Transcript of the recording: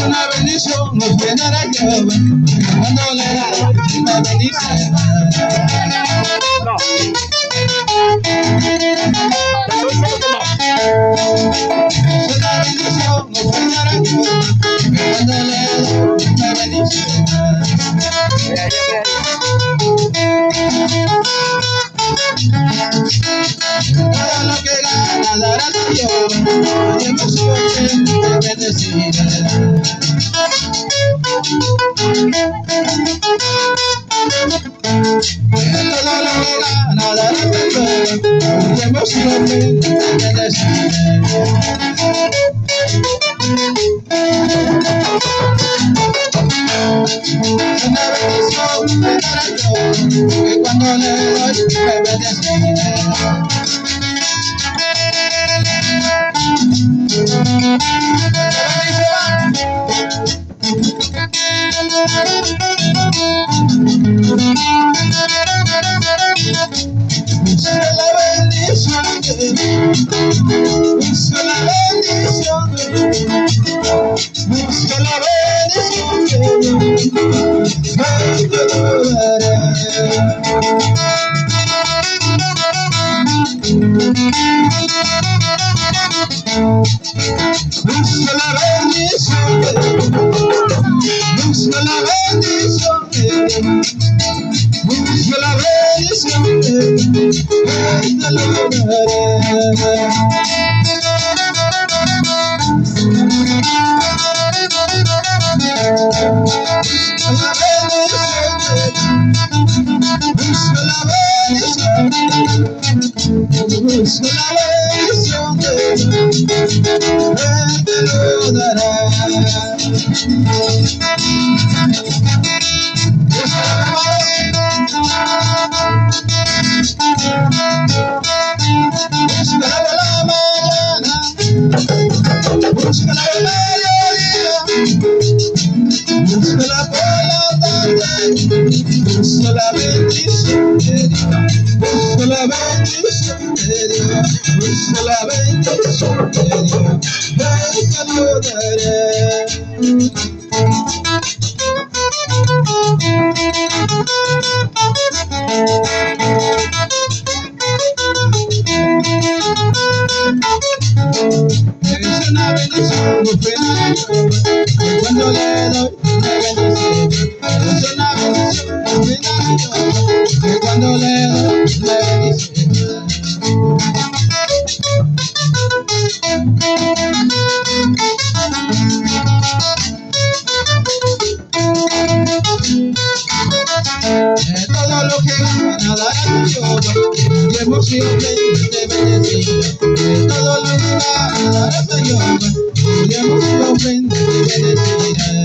Una bendición nos llenará Jehová, cuando le da una bendición. Una bendición nos llenará Jehová, cuando le da una bendición. Todo lo que gana dará a Jehová, y emoción te bendecirá. Todo lo que gana dará a Jehová, y emoción te bendecirá. Una bendición me dará Jehová, que cuando le doy me bendecirá. Busca la bendición de Dios, busca la bendición de Dios, busca la bendición de Dios, que te lo dará. Busca la bendición de Dios, busca la bendición de Dios, busca la bendición de Dios, que te lo dará. Busca la bendición de Dios, busca la bendición de Dios, Él te lo dará. Búscala por la mañana, búscala por la mediodía, búscala por la tarde, busca la bendición de Dios, busca la bendición de Dios, busca la bendición de Dios, Él te lo dará. Es una bendición muy buena, que cuando le doy me bendice. Es una bendición muy buena, que cuando le doy me bendice. Todo lo que gana dará Jehová, y emoción te bendecirá. Todo lo que gana dará Jehová, y emoción te bendecirá.